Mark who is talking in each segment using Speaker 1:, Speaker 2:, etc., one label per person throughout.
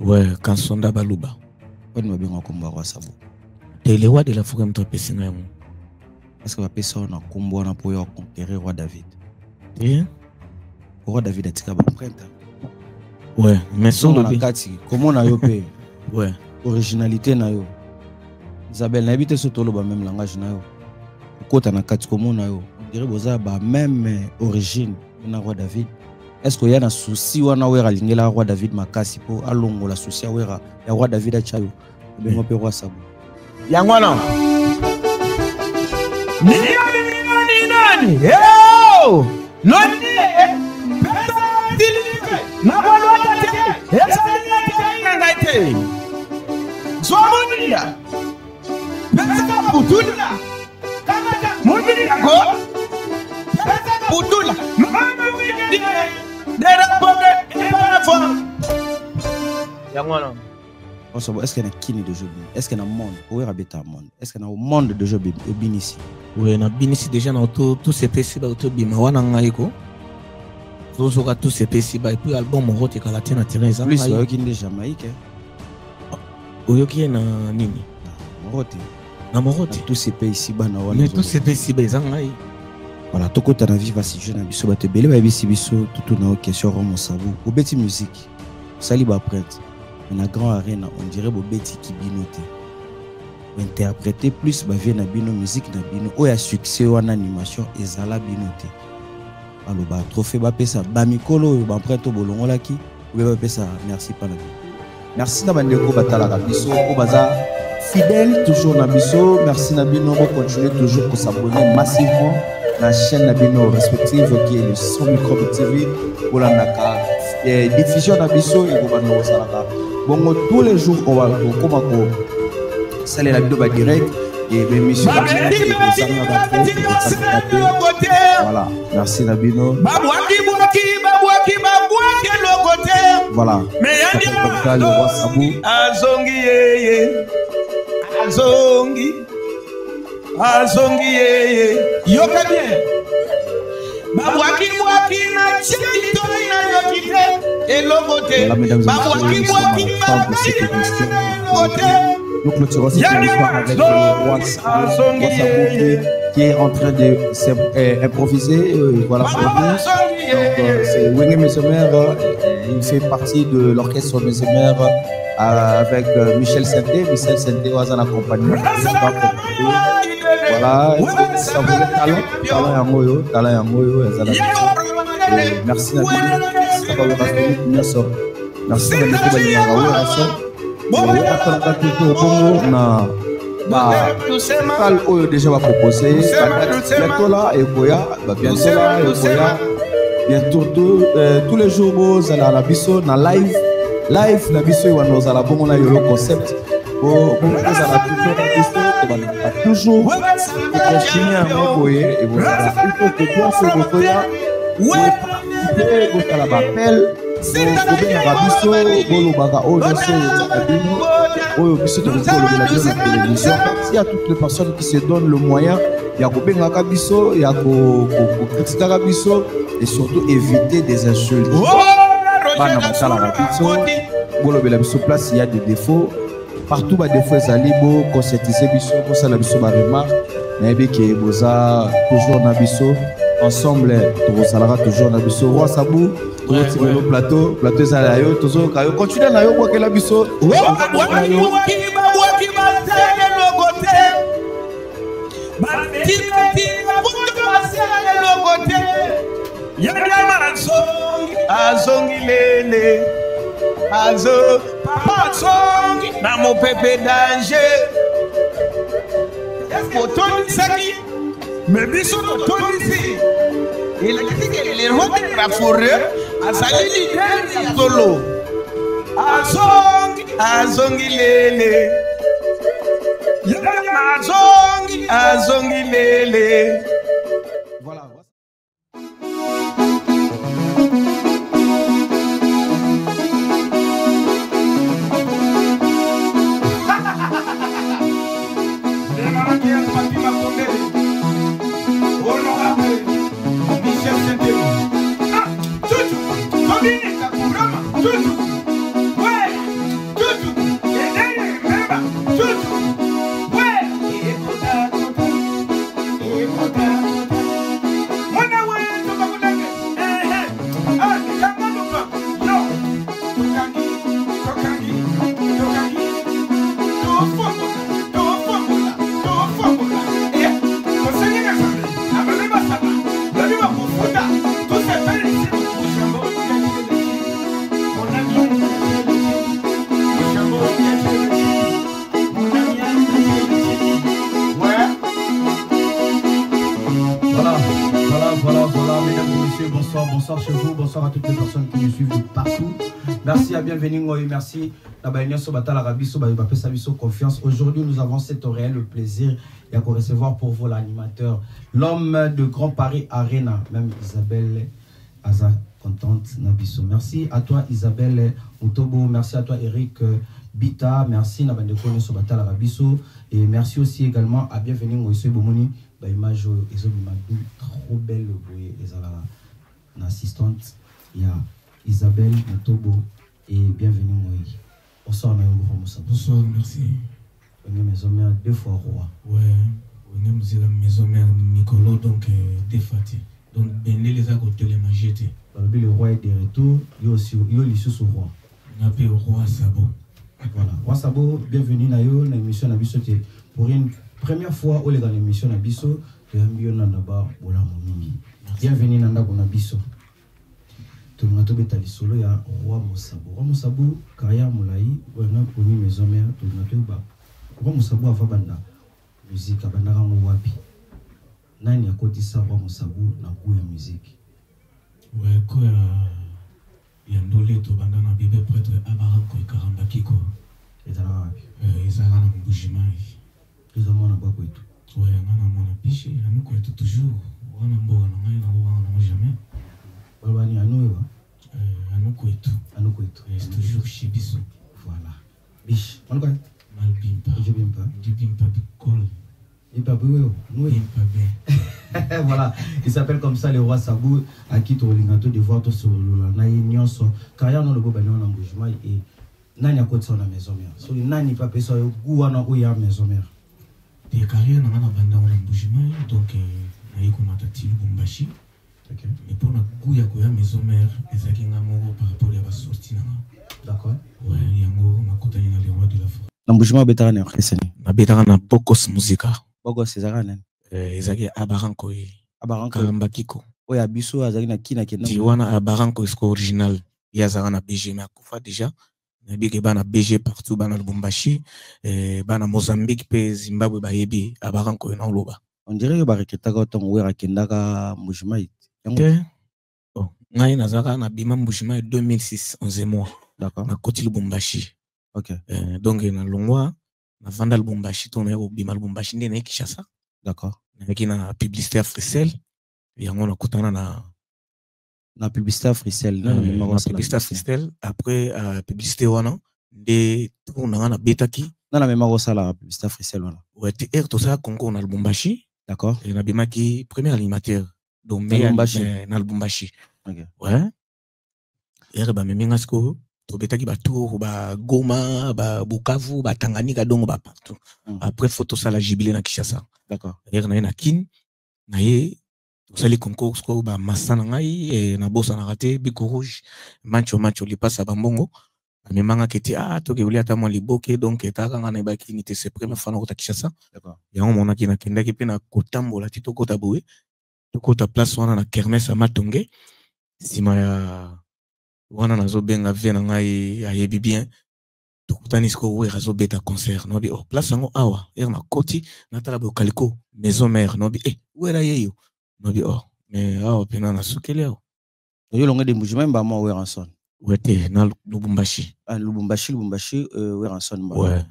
Speaker 1: Ouais, Kansonda Baluba.
Speaker 2: On va bien combat Roi Sabo.
Speaker 1: Et les rois de la forêt m'ont pessinga.
Speaker 2: Parce que va passer on a combat na pour conquérir Roi David.
Speaker 1: Et
Speaker 2: Roi David a tika ba prêtre.
Speaker 1: Ouais, mais sur le
Speaker 2: comment on a yopé.
Speaker 1: Ouais.
Speaker 2: Originalité na yo. Isabelle n'habite sur tout le même langage na yo. Kota na kati comment on a yo. On dirait boza ba même origine na Roi David. Est-ce qu'il y a un souci ou un ouera lingela Roi David makasi po alongo la souci ouera ya Roi David a chayo. Ben on peut Roi Sabo.
Speaker 3: Yangwana. Nani. Yo! Nani. Na bolo tate. Esa ni ngaite. Zomonia. Pesa putula. Kamaka mudini ko. Pesa putula. Mama widi. Dera pobre et pas la forme. Yangwana.
Speaker 2: Est-ce qu'il y a qui de jeu? Est-ce qu'il y a un monde? Où est le monde? Est-ce qu'il y a un monde de jeu ici?
Speaker 1: Oui, on a bien ici déjà dans tout ces PC là autour bima wana ngaiko. Zozoka tout ces PC ba et puis album rote ka latina terrain ça.
Speaker 2: Plus il y a des Jamaïque.
Speaker 1: Oyoki na nini?
Speaker 2: Rote.
Speaker 1: Na morote.
Speaker 2: Tous ces pays ici ba na wana.
Speaker 1: Mais tous ces PC ba zangai.
Speaker 2: Voilà, tout côté na vivre si jeune biso ba te belé ba bisi biso tout na question Rome Sabo. Au beti musique. Sali ba prêtre. Dans la grande arène, on dirait que Betty qui binote. Interpréter plus, bah vient na bino musique na bino. Oh ya succès ou en animation, et zala binote. Alors bah trophée bah pesa, bah mikolo, bah prête au bolongo là qui, ou bah pesa, merci pas la vie. Merci na bandeko batala la biso, au baza fidèle toujours na biso. Merci na bino, on continue toujours pour s'abonner massivement la chaîne na bino respective qui est le Son Microbe TV pour la naka diffusion na biso et pour nous salaka. Bon, tous les jours, on va saluer la vidéo direct et l'émission. Voilà, merci Nabino. Voilà, le Roi Sabo.
Speaker 3: Azongi yoka bien. Babwaki na chito na yokite elogote. Babwaki
Speaker 2: nous clôturons cette émission avec le Roi Sabo qui est en train de improviser. Voilà pour nous. Donc c'est Wenge Mesemer, il fait partie de l'orchestre Mesemer avec Michel Santé. Michel Santé was en accompagnement. Voilà, ça vous est talent Yamoyo. Merci Nabi. Merci déjà va proposer bientôt là et bientôt là et bientôt tous les jours vous allez à la biso na live la biso et nous allons bon na yolo concept pour toujours continuer à m'envoyer et vous allez il faut que bien se refaire vous allez m'appeler il y a toutes les personnes qui se donnent le moyen, il y a et surtout éviter des insultes. Place, il y a des défauts. Partout, il y a des défauts. Conscientiser, toujours ensemble, toujours Roi Sabo. Le plateau Zalayo, toujours continue à yo la biso.
Speaker 3: Mais biso tonizi il a dit que les rois de la forêt azali leader ya solo azongi lele azongi lele.
Speaker 2: Voilà.
Speaker 3: Michel Santé. Ah, tutu, combien de
Speaker 2: Merci à bienvenue, Ngoy. Merci. Confiance. Aujourd'hui, nous avons cet réel plaisir de recevoir pour vous l'animateur, l'homme de Grand Paris Arena, même Isabelle Aza, contente Nabiso. Merci à toi, Isabelle Mutobo. Merci à toi, Eric Bita. Merci Nabande Kone Sobata Rabiso. Et merci aussi également à bienvenue, Ngoy Bomoni. Image trop belle, l'assistante. Il y a Isabelle Mutobo. Et bienvenue, Ngoy. Bonsoir,
Speaker 1: bonsoir, merci.
Speaker 2: On est maison mère 2 fois roi.
Speaker 1: Ouais, on est maison mère Nicolo, donc deux fati. Donc, ben les a côté les magétés.
Speaker 2: Le roi est de retour, il y a aussi le roi.
Speaker 1: On appelle le roi Sabo.
Speaker 2: Voilà, roi Sabo, bienvenue dans l'émission Nabiso. Pour une première fois, on est dans l'émission Nabiso, bienvenue dans Nabiso. Tout le monde est solo, il y a roi Moussabou. Roi Moussabou, carrière Moulaï, on a connu maison mère, tout le monde est roi Moussabou a fait banda musique, a banda wapi. Nani a côté ça, roi Moussabou, na goût la musique.
Speaker 1: Ouais, quoi, il y a un dolé, tout banda na bébé prêtre Abaranko et Karambakiko.
Speaker 2: Et ça là wapi.
Speaker 1: Ils ont un bougement.
Speaker 2: Ils ont un bako et tout.
Speaker 1: Ouais, on a un piché, on a quoi toujours. On a un bon, on a jamais.
Speaker 2: Balbani Anouewa.
Speaker 1: Anoukoetu. C'est toujours chez Bissou.
Speaker 2: Voilà. Biche. On quoi?
Speaker 1: Malbimpa.
Speaker 2: Bimpa.
Speaker 1: Bimpa Bicol.
Speaker 2: Bimpa Bouéo.
Speaker 1: Bimpa bien.
Speaker 2: Voilà. Il s'appelle comme ça le roi Sabou, à qui tu as de voir tout sur le naï nyonso. Carrière non le beau banon en bougement et nani à côté de la maison mère. Sur le nani pas personne au goût à où il y a maison mère.
Speaker 1: Des carrières non on a bandé en bougement donc naï qu'on a tati le bombashi.
Speaker 2: Okay.
Speaker 1: Mais pour la gouya gouya maison mère, les akinga moro par rapport à la sortie.
Speaker 2: D'accord.
Speaker 1: Ouais, yango na kota yana les rois de la forêt.
Speaker 2: L'embouchement bétara na kheseni.
Speaker 1: Na bétara na Bokos Musica.
Speaker 2: Bokos Césarane.
Speaker 1: Ezaki Abaranko e.
Speaker 2: Abaranko.
Speaker 1: Karambakiko.
Speaker 2: Oya biso azaki na kina kena.
Speaker 1: Tiwana Abaranko est original. Yazara na BG mais akufa déjà. Na bige bana BG partout bana Lubumbashi, bana Mozambique pe Zimbabwe ba yebi Abaranko e na loba.
Speaker 2: On dirait que bareketaka otongo wera kendaka mbouchement.
Speaker 1: Ok. Bon, ngai nazaka na bima mbouchement 2006 11 mois.
Speaker 2: D'accord.
Speaker 1: Na koti Lubumbashi.
Speaker 2: Ok.
Speaker 1: Donc na longwa na vanda Lubumbashi to na bima Lubumbashi ndene Kinshasa.
Speaker 2: D'accord.
Speaker 1: Na kina publicité à Frisel. Yango na kutana
Speaker 2: na publicité à Frisel.
Speaker 1: Na publicité à Frisel après publicité wana de tourna na betaki.
Speaker 2: Na la mémoire ça la publicité à Frisel wana.
Speaker 1: Ouais, TR to ça concours na Lubumbashi.
Speaker 2: D'accord.
Speaker 1: Et na bima ki premier animateur. Donc, na Lubumbashi.
Speaker 2: Okay.
Speaker 1: Ouais. Et ba meminga sko to betaki ba tour ba Goma, ba Bukavu, ba Tanganyika donc ba partout. Après photo ça la jubilé na Kinshasa.
Speaker 2: D'accord.
Speaker 1: Et na kin na ye to sali concours sko ba masana ngai et na bossa na raté biko rouge match li passe ba mbongo. Memanga keti to ke uli ata mo liboke donc etaka nga na ba kinité c'est première fois na ko ta Kinshasa.
Speaker 2: D'accord.
Speaker 1: Ya mona ki na kendaki pe na kotambola ti to kota boue. Kota place wana na kermesse à Matonge sima ya wana nazo benga vena ngai ayebi bien tokutani sko we razo beta concert no bi oh place ngo awa na koti na tala bo kaliko maison mère no bi wera yeyo no bi oh mais awa pena na sukele o
Speaker 2: yo longa de mbujima mba mo we ranson
Speaker 1: wete na Lubumbashi
Speaker 2: Lubumbashi we ranson mba
Speaker 1: ouais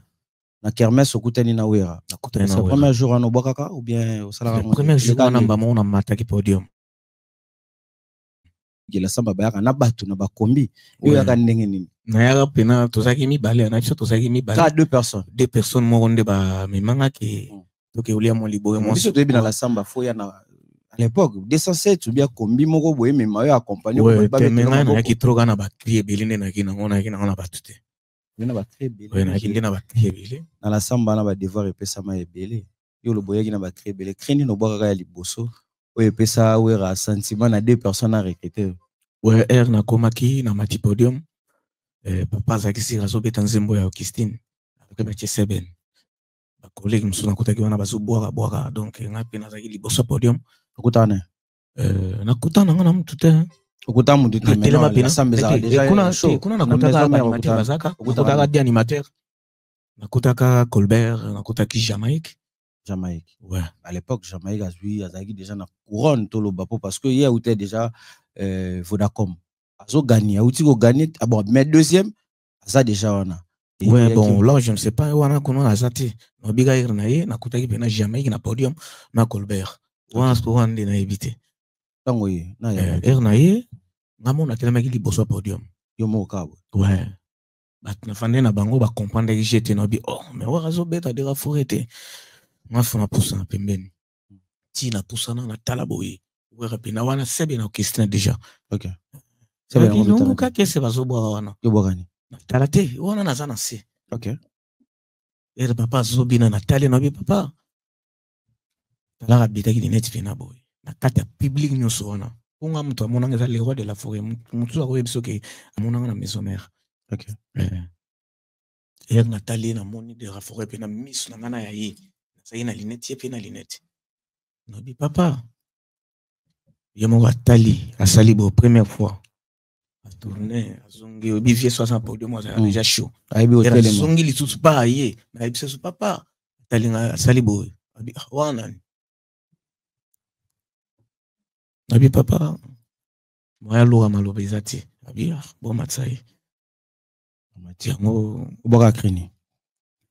Speaker 2: na kermesse okutani na wera
Speaker 1: nakutani na
Speaker 2: wera premier jour en obakaka ou bien au salaire
Speaker 1: premier jour na mba mo na mataki podium
Speaker 2: gela samba bayaka na batu na bakombi yo yaka ndenge nini
Speaker 1: na yaka pena tozaki mibale na biso tozaki mibale
Speaker 2: ka deux personnes
Speaker 1: mo onde ba memanga ke toke ulia mo liboye mo
Speaker 2: biso toyebi na la samba fo ya na à l'époque 207 ou bien kombi moko boye mais mayo accompagné
Speaker 1: ba memanga na ki troga na ba crier belinde na ki na ngona batute
Speaker 2: na ba très belé
Speaker 1: ouais na ki na ba crier belé
Speaker 2: na la samba na ba devoir epesa ma ebele yo lo boyaki na ba crier belé creni no boka ya liboso oye pesa wera sentiment na deux personnes à recruter
Speaker 1: ouais na komaki na mati podium papa zakisi razo beta nzembo ya Augustine après ba Cheseben ba collègue msuna kutaki wana bazo boaka donc ngapi na zaki liboso podium
Speaker 2: okutana
Speaker 1: nakutana ngana mtu te
Speaker 2: okuta mutu te
Speaker 1: mais sambeza déjà kuna nakutaka animateur bazaka okutaka di animateur nakutaka Colbert nakutaki Jamaïque
Speaker 2: ouais à l'époque Jamaïque azaki déjà na couronne to lo bapo parce que hier était déjà Vodacom Azo gagné, outi ko gagné, ah bon, mais deuxième, ça déjà on a.
Speaker 1: Ouais, bon, là, je ne sais pas, on a comment azati. No biga irnaye, na kutaki pena jamais na podium, na Colbert. Wana pour on na éviter.
Speaker 2: Tango ye, na ya.
Speaker 1: Irnaye, ngamo na tellement qu'il bosse podium.
Speaker 2: Yo mo kabo.
Speaker 1: Ouais. Bat na fande na bango ba comprendre que j'étais no bi. Oh, mais wa razo beta de la forêt. Moi fona poussa na pembeni. Ti na poussa na tala boye. Ouais, rapina wana sebe na question déjà.
Speaker 2: OK.
Speaker 1: C'est bien. Donc ka kese bazo boa wana.
Speaker 2: Yo bogani.
Speaker 1: Talate, wana na zana se.
Speaker 2: OK.
Speaker 1: Et papa zobina na tale no bi papa. Tala bita ki net pena boy. Na kata public nyonso wana. Unga mtu amona ngeza le roi de la forêt. Mtu a ko ke amona na maison mère.
Speaker 2: OK.
Speaker 1: Et na tale na moni de la forêt pena miss na ngana ya yi. Ça y na linette pena linette. No bi papa. Yemo wa tali asali bo première fois. A tourner, a zongi, au bivier 60 pour 2 mois, ça déjà chaud.
Speaker 2: Aibi au
Speaker 1: télé. Zongi li tout pas yé, na ibse su papa. Talinga salibo. Abi wana. Abi papa. Moya lo amalo bezati. Abi bon matsai. Tiango
Speaker 2: boka krini.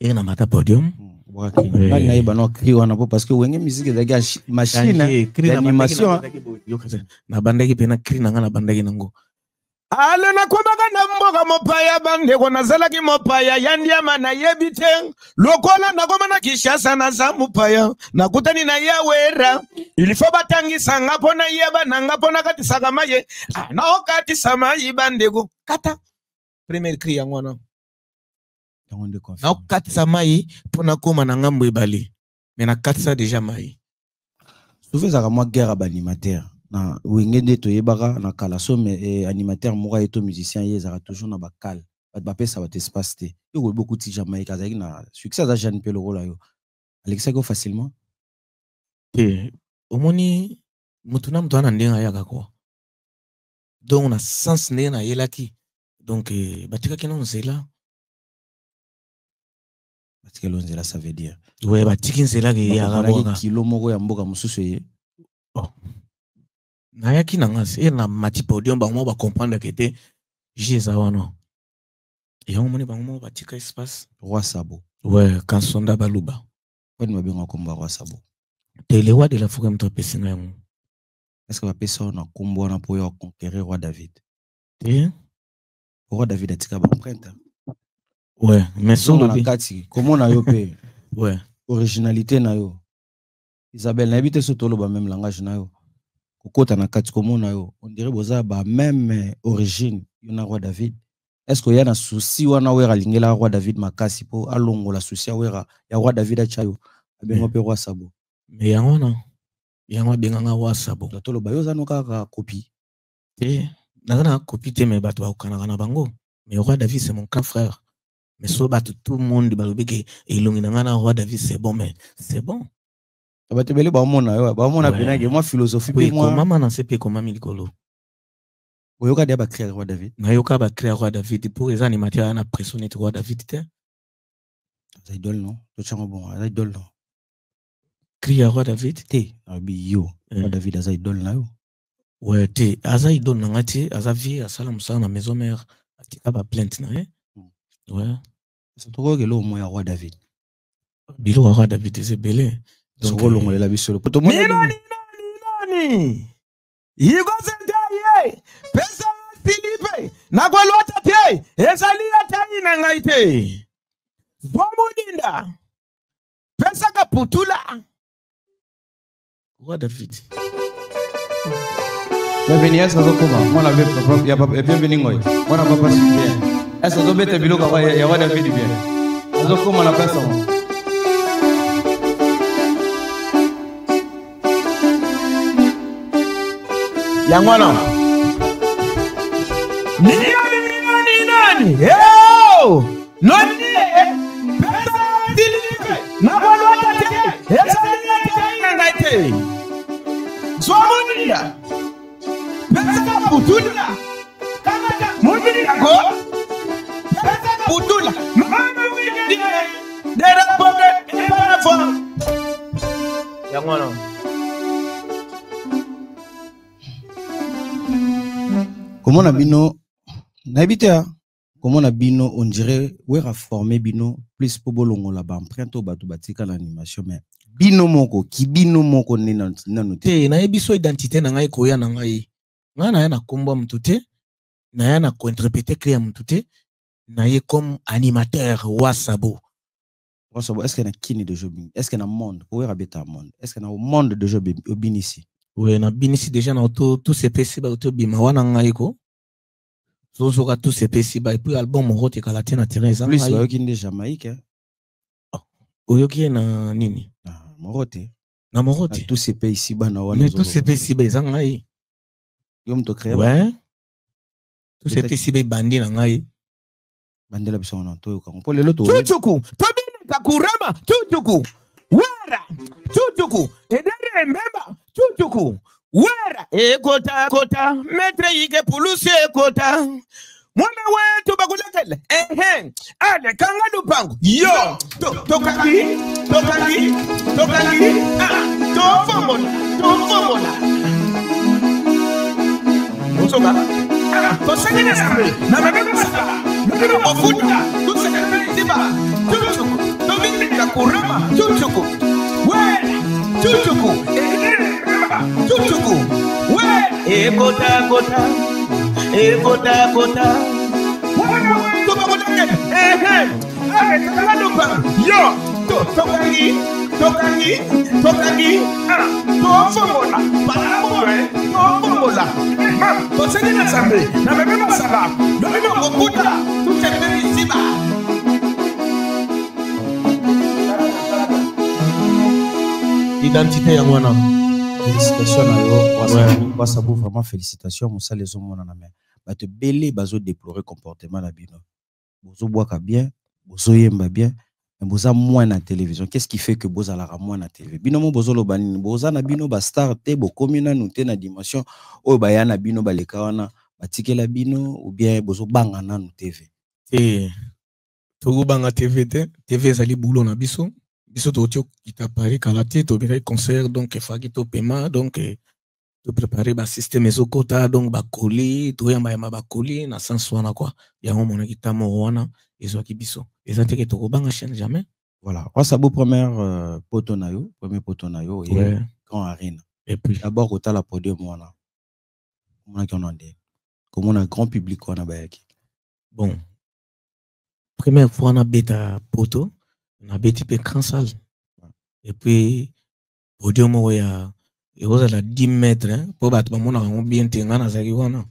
Speaker 1: Et na mata podium.
Speaker 2: Boka krini. Là na iba no kri wana parce que wenge musique daga machine d'animation.
Speaker 1: Na bandaki pena kri na ngana bandaki nango.
Speaker 3: Ale na kwamaka na mboka mopaya bande ko nazalaki mopaya yandiama na yebiteng lokola na goma na Kishasa na za mopaya na kutani na yawera ilifo batangisa ngapo na yeba na ngapo na kati sakamaye na okati samayi bande ko kata premier cri yangwana na okati samayi pona koma na ngambo ebali mais na kati sa déjà mai
Speaker 2: souvent ça moi guerre animateur na wengende to yebaka na kala so mais animateur moko eto musicien yezaka toujours na bakal ba pesa ba espace te yo beaucoup ti Jamaïque azaki na succès za Jean Pelo rola yo Alexa go facilement
Speaker 1: omoni mutuna mtu ana ndenga yaka ko donc na sens ne na yelaki donc batika kino nzela
Speaker 2: batika lonzela ça veut dire
Speaker 1: ouais batika nzela ke ya
Speaker 2: ga kilo moko ya mboka mususu ye
Speaker 1: na yaki na ngasi et na mati podium ba mo ba comprendre que te jeza wana et on moni ba mo ba tika espace
Speaker 2: roi sabo
Speaker 1: ouais kansonda baluba
Speaker 2: on va bien komba roi sabo
Speaker 1: te le roi de la forêt mto pesinga yango
Speaker 2: est-ce que va pesa na kombo na po yo conquérir roi David
Speaker 1: et
Speaker 2: roi David atika ba empreinte
Speaker 1: ouais mais son
Speaker 2: na kati comment na yo pe
Speaker 1: ouais
Speaker 2: originalité na yo Isabelle na habite so tolo ba même langage na yo kokota na kati komona yo on dirait boza ba même origine yona roi David est-ce que y a un souci wana wera lingela roi David makasi po alongo la souci wera ya roi David a chayo abengo pe roi sabo
Speaker 1: mais yango benga roi sabo
Speaker 2: tolo ba yo zano kaka copie
Speaker 1: na copie te mais bato ba kana na bango mais roi David c'est mon grand frère mais so bato tout le monde ba lobeke elongi na roi David c'est bon mais c'est bon
Speaker 2: batebele ba mona yo ba mona penage moi philosophie
Speaker 1: pe moi maman na sepe comme milikolo
Speaker 2: oyoka dia ba créer roi David
Speaker 1: na yoka ba créer roi David pour les animateurs na pressionner roi David te
Speaker 2: ça idole non to chango bon ça idole non
Speaker 1: créer roi David
Speaker 2: te abi yo roi David ça idole na yo
Speaker 1: ouais te aza idole na ngati aza vie asala musala na maison mère atika ba plainte na ouais
Speaker 2: c'est trop que lo mo ya roi David
Speaker 1: bilo roi David c'est belé
Speaker 2: donc longolela bisolo poto
Speaker 3: nini yigo sentaye pesa Philippe na kwalota te esalia taina ngaite bomudinda pesa kaputula
Speaker 1: roi David
Speaker 2: bienvenue est-ce que comment on avait papa ya papa bienvenue ngoy on a papa super est-ce que bete biloko ya roi David bien azo comment la pesa
Speaker 3: Yangwana nani yo nani pesa Philippe na kwalota te esalia taina ngaite zomuninda pesa kaputula muninda ko pesa kaputula mama windi dera poke para fo Yangwana
Speaker 2: Comment on a bino n'habite comment on a bino on dirait ouais a formé bino plus pour bolongo là-bas empreinte au bateau batika l'animation mais bino moko ki bino moko ni na
Speaker 1: te na biso identité na ngai koya na ngai ngana ya na kombo mtu te na ya na ko interpréter clair mtu te na ye comme animateur Wasabo.
Speaker 2: Est-ce qu'il y a kini de jeu est-ce qu'il y a un monde pour habiter monde est-ce qu'il y a un monde de jeu au binisi
Speaker 1: oui na binisi déjà na tout ces PC ba auto bima wana ngai ko so ka tout ces PC ba et puis album mo rote kala tena terrain za
Speaker 2: plus ba kinde Jamaïque
Speaker 1: oyoki na nini
Speaker 2: morote
Speaker 1: na morote
Speaker 2: tous ces pays ici ba na wana
Speaker 1: tous ces PC ba za ngai
Speaker 2: yom to créer
Speaker 1: ouais tous ces PC ba bandi na ngai
Speaker 2: bandela biso na to yoka pour lelo to
Speaker 3: chuchuku tobine kakurama chuchuku wera chuchuku edere mbeba chuchuku wera ekota kota metre yike puluse ekota mwana wetu bakulekele ale kanga lupango yo tokaki tofomola Musoba tosengene sambe na mabebe sala mbiro ofuta tusekene ziba chuchuku tobine kakurama chuchuku wera chuchuku chuchuku we ekota wana wetu bakulekele ale kanga lupango yo tokaki tofomola parabole tofomola tosengene sambe na bebe masala lobino kokuta tusekene ziba
Speaker 1: identité ya mwana
Speaker 2: félicitations na yo Wasabo vraiment félicitations musa les hommes na mais ba te belé bazo déplorer comportement na bino bozo boaka bien bozo yemba bien mais boza moins na télévision qu'est-ce qui fait que boza la moins na télé bino mo bozo lo banini boza na bino ba star te bo komina nous te na dimension o ba ya na bino ba leka wana batikela bino ou bien bozo banga na nous TV
Speaker 1: to banga TV te TV zali boulot na biso to kita Paris kalaté to bira concert donc faki to paiement donc to préparer ba système ezokota donc ba coller to yamba ba coller na sens wana quoi ya mona kitamo wana ezwaki biso ezanteke to banga chaîne jamais
Speaker 2: voilà Wasabo premier poteau na yo et grand arena
Speaker 1: et puis
Speaker 2: d'abord au la podium wana on a ndé comme on a grand public wana bayaki
Speaker 1: bon première fois na beta poteau na beti pe grand salle et puis podium ya et vous à 10 mètres pour battre mon on bien tenga na zaki wana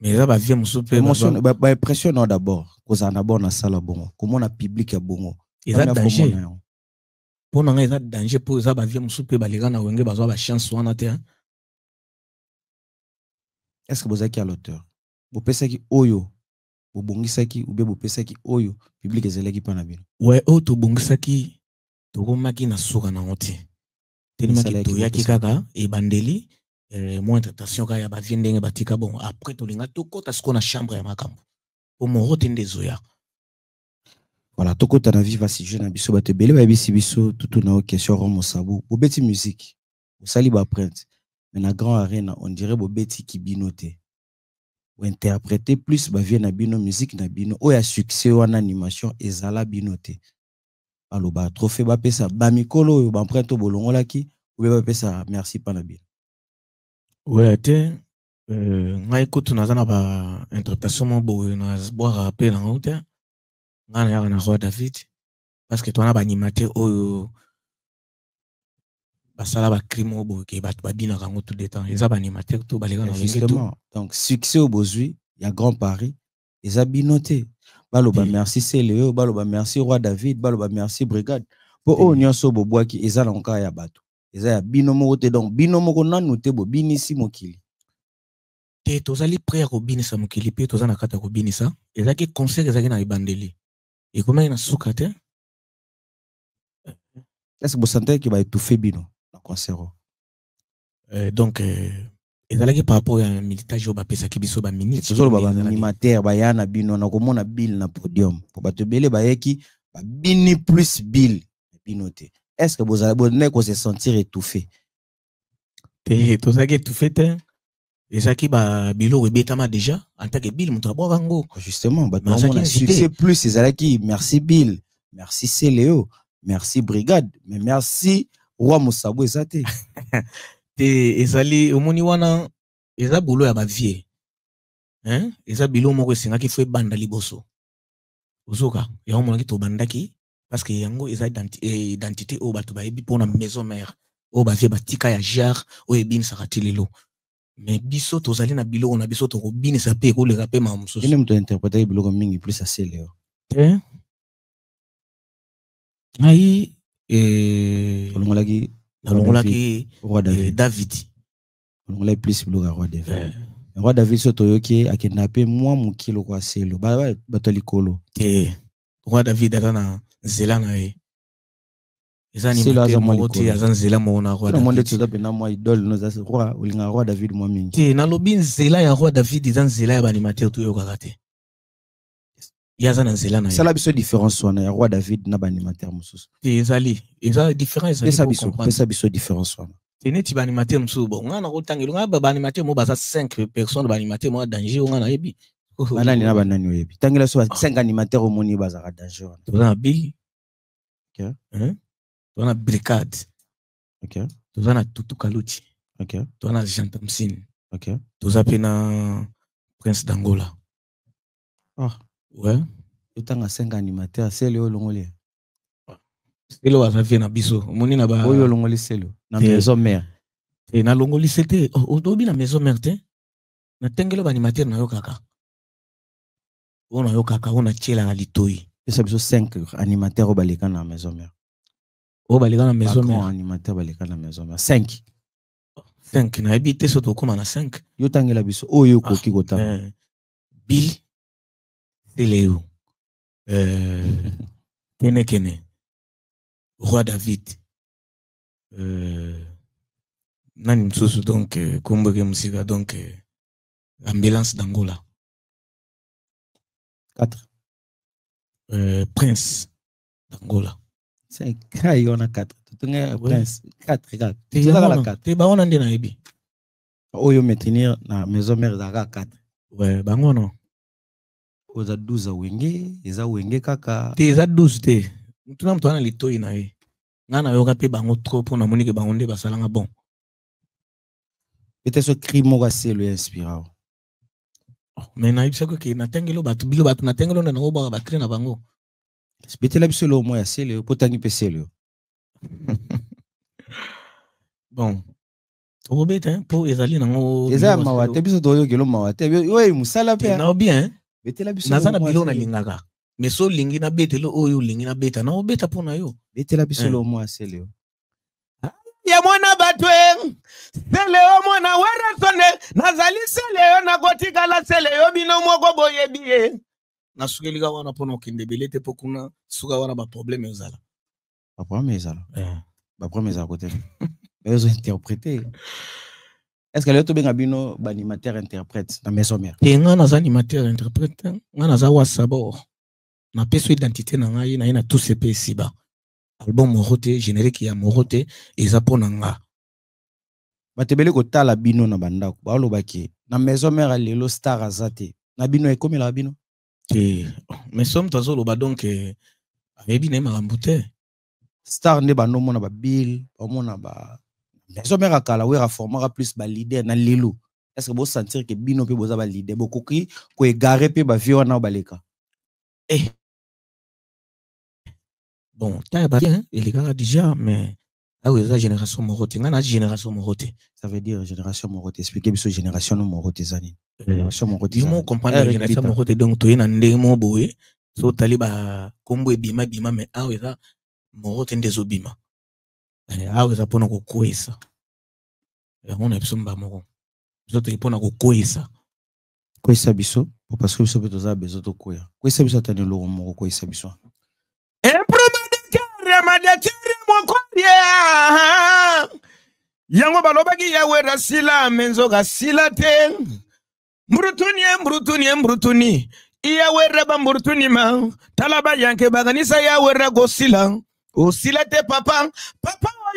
Speaker 1: mais ça va vient musupe
Speaker 2: émotion ba impressionnant d'abord cause en d'abord na salle bongo comment na public ya bongo
Speaker 1: et ça danger pour na nga danger pour ça va vient musupe ba leka na wenge bazwa ba chance wana te
Speaker 2: est-ce que vous êtes à l'auteur vous pensez que oyo vous bongisaki ou bien vous pensez que oyo public ezelaki pa na bino
Speaker 1: ouais o to bongisaki to komaki na suka na ngote tellement que to yaki kaka e bandeli moins tentation ka ya ba viendenge batika bon après to linga to kota ce qu'on a chambre ya makambo pour mon rotende zoya
Speaker 2: voilà to kota na viva si jeune biso ba te belé ba bisi biso tout na question Romo Sabu bo beti musique bo sali ba print mais na grand arena on dirait bo beti ki binoté ou interpréter plus ba vie na bino musique na bino o ya succès ou en animation ezala binoté alo ba trophée ba pesa ba mikolo ba print to bolongola ki ou ba pesa merci pa na bino
Speaker 1: ouais te ngai kutu nazana ba interprétation mo bo na boire rappel en hauteur ngana ya na Roi David parce que toi na ba animateur oyo basala ba crime bo ke bat ba bina kango tout le temps eza ba animateur to ba leka na
Speaker 2: justement donc succès au bozui ya Grand Paris eza binoté baloba merci Célio baloba merci Roi David baloba merci Brigade po o nyonso bo boaki eza na nka ya bato eza ya bino moko te donc bino moko nanu te bo binisi mokili
Speaker 1: te tozali prêt ko binisa mokili pe tozana kata ko binisa eza ki concert eza ki na ibandeli et comment na suka te
Speaker 2: est-ce que vous sentez que va étouffer bino na concert
Speaker 1: donc ezalaki par rapport à militage ba pesa ki biso ba minute
Speaker 2: toujours ba animateur ba yana bino na komona bill na podium pour ba te belé ba yeki ba bini plus bill binoté est-ce que vous allez se sentir étouffé
Speaker 1: te tozaki étouffé te Et ça qui ba bilo rebetama déjà en tant que Bill mutu abokango.
Speaker 2: Justement, bah on a succès plus c'est qui merci Bill, merci Céléo, merci Brigade, mais merci Roi Moussabou et ça te.
Speaker 1: Te ezali omoni wana eza bolo ya ba vie. Hein? Eza bilo moko singa ki foi banda liboso. Ozoka ya omona ki to bandaki parce que yango eza identité o bato ba ebi pona maison mère. O ba vie batika ya jar o ebin sakati lelo. Mais biso tozali na biloko na biso to robini sa pe ko le rapé ma mususu.
Speaker 2: Quel est mon interpréter biloko mingi plus à Céléo.
Speaker 1: Eh? Aïe
Speaker 2: olongolaki
Speaker 1: roi David.
Speaker 2: Olongolaki plus biloko roi David. Roi David so toyoki akenda pe moi mukilo kwa Céléo. Ba batolikolo.
Speaker 1: Roi David atana zela na e. Ezani moti azanzela mona roi David.
Speaker 2: Monde tsoda pena moi idole no za roi olinga roi David moi mingi.
Speaker 1: Te na lobi nzela ya roi David izanzela ya banimateur to yoka te. Yazana nzela na.
Speaker 2: Ça la biso différence wana ya roi David na banimateur mususu.
Speaker 1: Te ezali différence ezali
Speaker 2: ko comprendre. Ça biso différence wana.
Speaker 1: Te neti banimateur mususu bon ngana ko tangelo ngaba banimateur mo baza 5 personnes banimateur mo danger ngana yebi.
Speaker 2: Banani na banani yebi. Tangela so 5 animateurs au moni baza danger wana.
Speaker 1: To na Bill.
Speaker 2: OK.
Speaker 1: Hein? Tona Brigade.
Speaker 2: OK.
Speaker 1: Tozana Tutu Kaluti.
Speaker 2: OK.
Speaker 1: Tona Jean Thompson.
Speaker 2: OK.
Speaker 1: Tozapena Prince d'Angola.
Speaker 2: Ah,
Speaker 1: ouais.
Speaker 2: Totanga 5 animateurs, c'est le longoli.
Speaker 1: C'est le wasafi na biso. Moni na ba
Speaker 2: oyo longoli c'est le na maison mère.
Speaker 1: Et na longoli c'était odobi na maison mère te. Na tengelo ba animateur na yo kaka. Ona yo kaka ona tiela na litoi.
Speaker 2: Et ça biso 5 animateurs au baleka na maison mère.
Speaker 1: O baleka na maison mère.
Speaker 2: Animateur baleka na maison mère 5.
Speaker 1: 5 na habité soto koma na 5.
Speaker 2: Yo tangela biso oyo koki kota.
Speaker 1: Bill Céléo. Kene. Roi David. Nani msusu donc Komboke Musika donc ambulance d'Angola.
Speaker 2: 4.
Speaker 1: Prince d'Angola.
Speaker 2: 5. Il y en a 4. Prince 4.
Speaker 1: Te ba wana ndena ebi.
Speaker 2: Oyo maintenir na maison mère za 4.
Speaker 1: Ouais, bango non.
Speaker 2: Oza 12 wenge, eza wenge kaka.
Speaker 1: Te eza 12 te. Tuna mtu ana litoi na ye. Ngana yoka pe bango trop pour na monike bango nde basalanga bon.
Speaker 2: Peut-être ce crime va c'est le inspirant.
Speaker 1: Mais na ibisa ko ke na tengelo batu bilo batu na tengelo na ngo ba batri na bango.
Speaker 2: Peut-être la biso lo mo ya c'est le potangi pe c'est le.
Speaker 1: Bon. Obeta hein pour ezali na ngo.
Speaker 2: Eza mawate biso doyo kelo mawate. Oui, musala pe.
Speaker 1: Na bien.
Speaker 2: Peut-être la biso.
Speaker 1: Na sana bilo na lingaka. Mais so lingi na bete lo oyo lingi na beta na obeta pona yo.
Speaker 2: Peut-être la biso lo mo ya c'est le.
Speaker 3: Ya mwana batwe Céléo mwana wera sonne nazali Céléo na kotika la Céléo bino moko boye biye
Speaker 1: na sukelika wana pona kinde belete pokuna suka wana ba problème ezala
Speaker 2: ba problème ezala ba problème ezala côté mais ils ont interprété est-ce que le to benga bino ba animateur interprète na maison mère
Speaker 1: et ngana za animateur interprète ngana za wasabo na peso identité na ngai na tout CP siba album morote générique ya morote eza ponanga
Speaker 2: batebele ko tala bino na bandako ba lobaki na maison mère lelo star azate na bino ekomela bino
Speaker 1: mais somme tozo loba donc ayebi na marambute
Speaker 2: star ne ba no mona ba Bill ba mona ba maison mère akala we reformera plus ba leader na lelo est-ce que vous sentir que bino pe boza ba leader bokoki ko égarer pe ba vie wana baleka
Speaker 1: bon, t'as pas bien, il est déjà, mais ah oui, la génération morote, on a génération morote.
Speaker 2: Ça veut dire génération morote. Expliquez-moi sur génération morote zani. Génération morote.
Speaker 1: Dis-moi comprendre la génération morote donc tu es dans des mots boé, so taliba kombo e bima mais ah oui ça morote ndezo bima. Ah oui ça pona ko koisa. On a besoin ba moro. So tu pona ko koisa.
Speaker 2: Koisa biso parce que biso beto za bezo to koya. Koisa biso tani lo moro koisa biso.
Speaker 3: Yango balobaki ya wera sila menzoga sila te mbrutuni iya wera ba mbrutuni ma talaba yanke baganisa ya wera go sila o sila te papa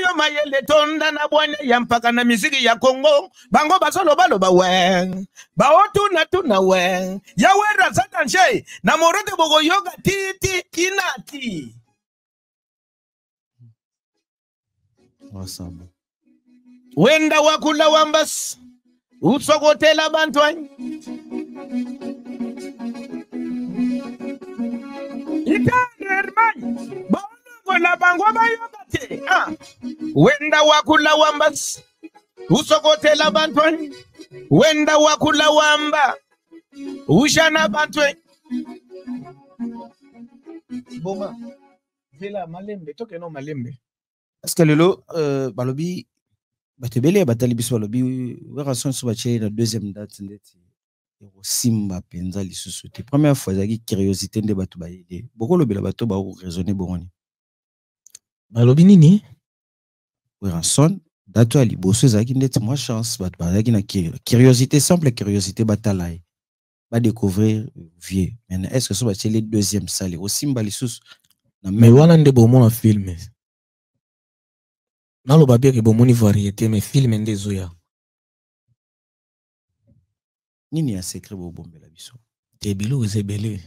Speaker 3: yo mayele tonda na bwane ya mpaka na miziki ya Kongo bango basolo baloba we baotuna tuna we yawera satanje na morote bogo yoga titi kinati
Speaker 2: Wasabo.
Speaker 3: Wenda wakula wambas usogotela bantwany Itanerman la bango bayobate wenda wakula wambas usogotela bantwany wenda wakula wamba ushana bantwany Boma vela malembe toke no malembe
Speaker 2: Est-ce que lelo balobi batebele batali biso balobi raison so bache la deuxième date ndeti simba penza lisusu te première fois zaki curiosité nde bato bayede boko lobela bato ba raisonner bongoni
Speaker 1: balobi nini
Speaker 2: raison date ali boso zaki ndeti moi chance bato bazaki na curiosité simple curiosité batalai ba découvrir vieux mais est-ce que so bache les deuxième salle au simba lisusu na
Speaker 1: mais wana nde bomona film naloba bien que bomoni variété mais film nde zoya
Speaker 2: nini ya secret bobombela biso
Speaker 1: te biloko ezebele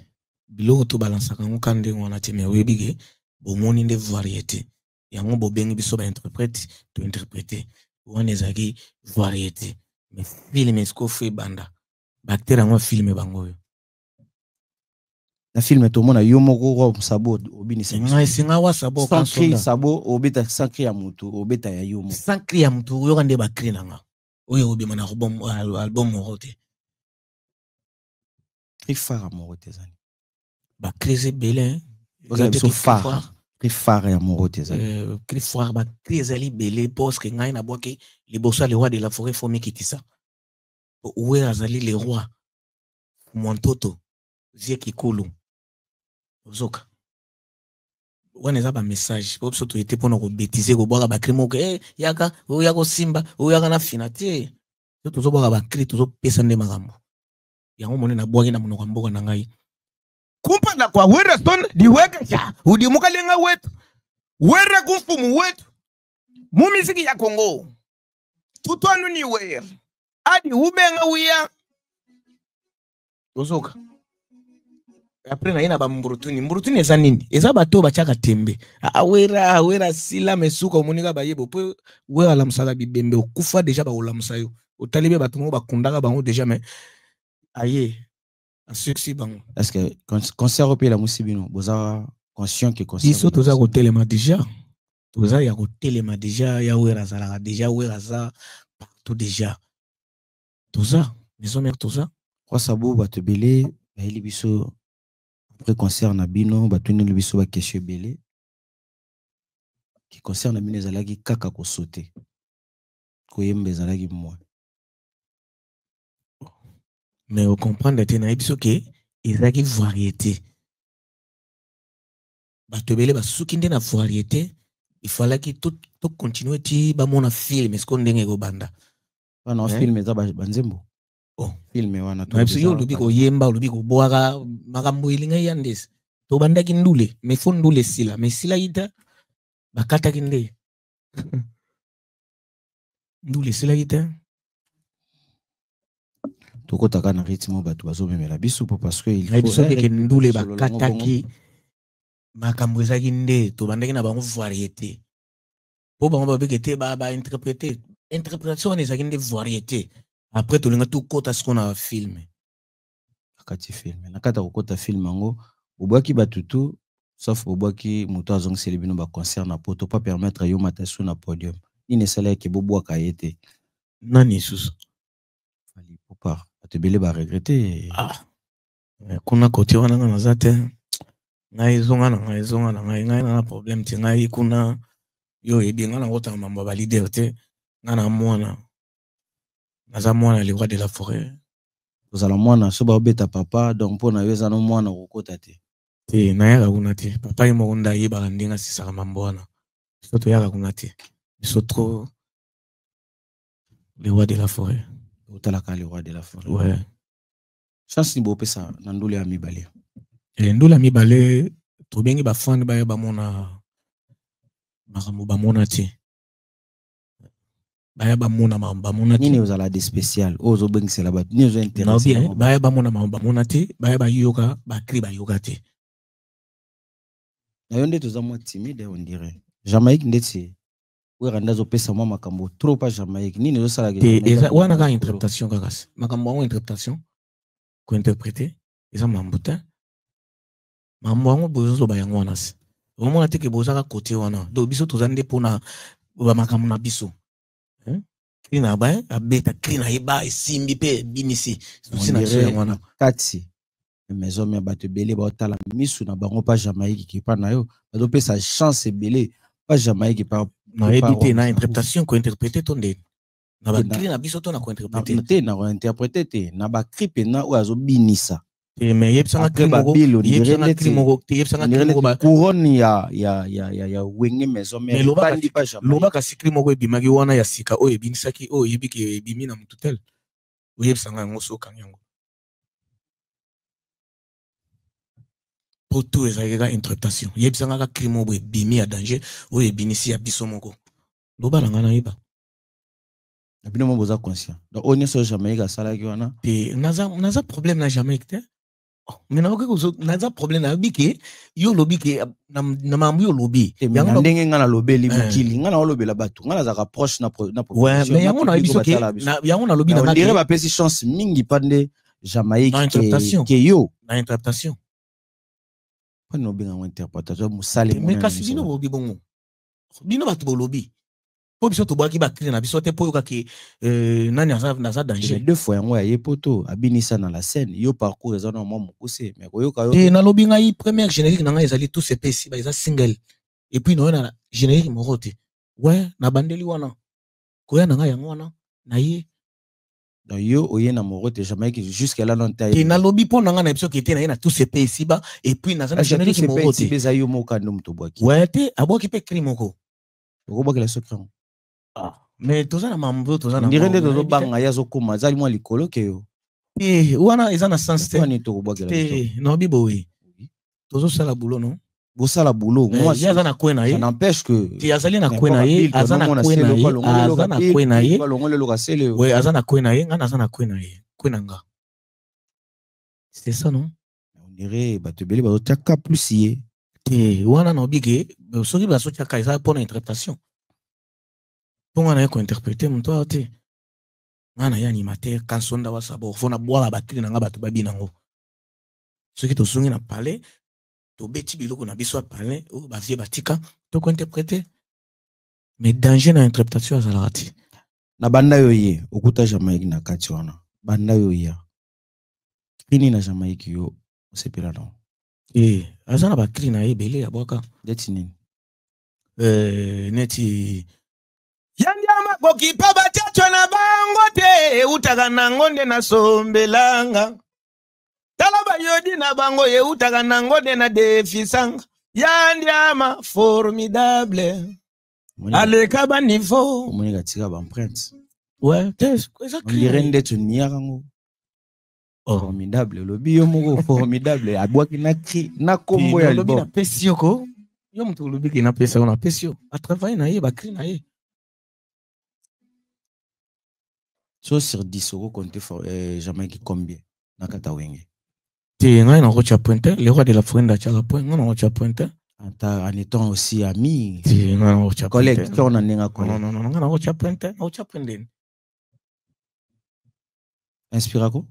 Speaker 1: biloko to balansaka ngo kande wana te mais oyebike bomoni nde variété yango bobengi biso ba interprète to interpréter wana ezaki variété mais film esko fe banda bakter yango film bango
Speaker 2: na film to mona yo moko ko sabo obini
Speaker 1: singa wa sabo
Speaker 2: kan sonda sabo obeta sacré ya mutu obeta ya yo mo
Speaker 1: sacré ya mutu yo kande ba cri nanga oyo obima na album morote
Speaker 2: très phare morote zani
Speaker 1: ba crise belé
Speaker 2: so phare très phare ya morote zani
Speaker 1: cri phare ba crise ali belé parce que ngai na boke liboso le roi de la forêt faut mikitisa owe azali le roi montoto vie kikulu Zoka. Wana eza ba message po biso to ete pona ko bêtiser ko boka ba crime ko yaka o yako simba o yaka na finati to tozo boka ba cri tozo pesa nde makambo yango mone na bwaki na monoko mboka na ngai
Speaker 3: kumpa na kwa wera stone diweke cha udimuka lenga wetu wera kumfumu wetu mu miziki ya Kongo tutwanu ni wera adi ubenga uya
Speaker 1: Zoka. Après na ina ba mburutuni eza nini eza bato bachaka tembe awera sila mesuka omonika bayebo po wera la musala bibembe okufa déjà ba olamusa yo otalibe bato mo bakundaka bango déjà mais aye en succès bango
Speaker 2: est-ce que concert au pays la musibino boza conscient que concert
Speaker 1: biso toza ko telema déjà toza ya ko telema déjà ya wera zala déjà wera za partout déjà toza maison mère toza
Speaker 2: kwa sababu bato belé bayeli biso après concert na bino batuni le biso ba question belé qui concerne bino ezalaki kaka ko sauter ko yemba ezalaki moi
Speaker 1: mais on comprendre te na biso ke ezalaki variété bato belé basuki nde na variété il fallait que tout continuer ti ba mona film est-ce qu'on ndenge ko banda
Speaker 2: wana film eza banzembo film wana
Speaker 1: to biso yo lubi ko yemba lubi ko boaka makambo ilinga yandesi to bandaki ndule mais fo ndule sila mais sila ita bakata kinde ndule sila ita
Speaker 2: to kotaka na rythme bato bazomemela biso parce que il
Speaker 1: faut biso ke ndule bakata ki makambo ezaki nde to bandaki na bango variété po bango babekete ba interpréter interprétation ezaki nde variété. Après tout le tout kota ce qu'on a filmé.
Speaker 2: Akati film. Nakata kota film ango obwaki batutu sauf obwaki moto azong selebino ba concert na poto pas permettre yo matasu na podium. Ine sala ke bobwaka yete.
Speaker 1: Nani sus.
Speaker 2: Fali popar. Atebele ba regretter.
Speaker 1: Ah. Kuna côté wana na zate. Ngai zonga na ngai na problème ti ngai kuna yo ebinga na ngota mamba ba leader te ngana mwana. Naza mwana le roi de la forêt.
Speaker 2: Vous allez mwana soba obeta papa donc pona yo zano mwana kokota te.
Speaker 1: Te na yaka kuna te. Papa yi mokonda yi ba ndinga sisaka mambwana. Soto yaka kuna te. Biso trop le roi de la forêt.
Speaker 2: Otalaka le roi de la forêt.
Speaker 1: Ouais.
Speaker 2: Chance ni bo pesa na ndule ya mibale.
Speaker 1: Ndule ya mibale to bengi ba fan ba mona makambo ba mona te. baya ba mona mona
Speaker 2: nini ozala de spécial ozo bengisela ba ni ozo intéressé
Speaker 1: non bien baya ba mona te baya ba yoka ba cri ba yoka te
Speaker 2: ayo nde toza mwa timide on dirait Jamaïque ndeti weranda zo pesa mwa makambo trop pas Jamaïque nini ozo sala
Speaker 1: ke wana ka interprétation kakas makambo wango interprétation ko interpréter eza mambuta mambo wango bozo ba yango wana se omona te ke boza ka côté wana do biso toza nde pona ba makambo na biso Krina ba abeta krina eba esimbi pe binisi
Speaker 2: susi na so wana kati maison me bato belé ba otala misu na bango pas Jamaïque ki pa na yo bato pesa chance belé pas Jamaïque pa
Speaker 1: na ebité na interprétation ko interpréter ton de na ba krina biso to na ko interpréter
Speaker 2: te na ko interpréter te na ba kripe na o azo binisa
Speaker 1: mais yebsanga krimo yebsanga krimo ba
Speaker 2: couronne ya wenge maison mais
Speaker 1: bandi pas Jamaïque loba ka sikrimo ko ebimaki wana ya sika o ebinisaki o yebiki ebimi na mututel o yebsanga ngoso kanyango poto ezalaka interprétation yebisanga ka crime bo bimi ya danger oyo ebinisi ya biso moko loba na ngana yeba
Speaker 2: abino mo boza conscient donc on est sur Jamaïque sala ki wana
Speaker 1: te naza problème na Jamaïque te mais na ko naza problème na biki yo lobiki na mambu yo lobi
Speaker 2: yango ndenge ngana lobeli mukili ngana olobela batu ngana za rapproche na
Speaker 1: ouais mais yango na biso ke yango na lobi na
Speaker 2: on dirait ba pesi chance mingi pande Jamaïque ke yo
Speaker 1: na interprétation
Speaker 2: no benga interprétation musale
Speaker 1: mais kasi bino bobi bongo bino batu bolobi po biso to boaki ba cri na biso te po yoka ke nani aza danger
Speaker 2: deux fois yango ya yepoto abinisa na la scène yo parcours ezana mo mukuse mais koyoka yo
Speaker 1: te na lobi ngai première générique na ngai ezali tout ce pesi ba eza single et puis no na générique moko te ouais na bandeli wana koya na ngai yango wana na ye
Speaker 2: donc yo oye na morote Jamaïque jusqu'à là non taille
Speaker 1: et na lobby pour nanga na episode qui était na tout ce pays ici bas et puis na zana générique morote
Speaker 2: beza yo moka ndum to boaki
Speaker 1: ouais te aboki pe cri moko
Speaker 2: ko boki la secret
Speaker 1: mais toza na mambo toza na
Speaker 2: ndire nde to banga ya zo koma zali mwa likolo ke yo
Speaker 1: wana eza na sens te
Speaker 2: wani to boki la
Speaker 1: no bibo oui tozo sala boulot non
Speaker 2: bosala boulot
Speaker 1: moi ya na kwena ye
Speaker 2: ça n'empêche que
Speaker 1: ti azali na kwena ye azana kwena ye azana kwena ye
Speaker 2: balongole lo kasele
Speaker 1: ouais azana kwena ye ngana azana kwena ye kwena nga c'est ça non
Speaker 2: on dirait bato beli bato taka plus ye
Speaker 1: te wana no bige soki baso taka eza pour interprétation pour ngana ko interpréter mto te ngana ya animateur kansonda wa sabo fona boala batri nga bato babi nango soki to sungi na parler to beti biloko na biso parler o ba vie batika to ko interpréter mais danger na interprétation azala ti
Speaker 2: na banda yo ye okuta Jamaïque na kati wana banda yo ya kini na Jamaïque yo osepela non
Speaker 1: azana ba cri na ebele ya boka
Speaker 2: deti nini
Speaker 1: neti
Speaker 3: yandi amakoki pa bachacho na bango te utaka na ngonde na sombelanga talaba yodi na bango ye utaka na ngonde na defisanga yandi ama formidable aleka ba niveau
Speaker 2: omoni katika ba empreinte
Speaker 1: ouais
Speaker 2: on dirait ndetu niarango formidable lobi yo moko formidable abwaki na cri na kombo ya
Speaker 1: lobi na pesio ko yo mtu lobi ki na pesa ona pesio a travailler na ye ba cri na ye
Speaker 2: so sur 10 euros compter Jamaïque combien na kata wenge
Speaker 1: te ngai na rocha pointe le roi de la frenda cha point ngai na rocha pointe
Speaker 2: en étant aussi ami
Speaker 1: te ngai na rocha
Speaker 2: collègue qui on a nenga collègue
Speaker 1: non ngai na rocha pointe
Speaker 2: inspirako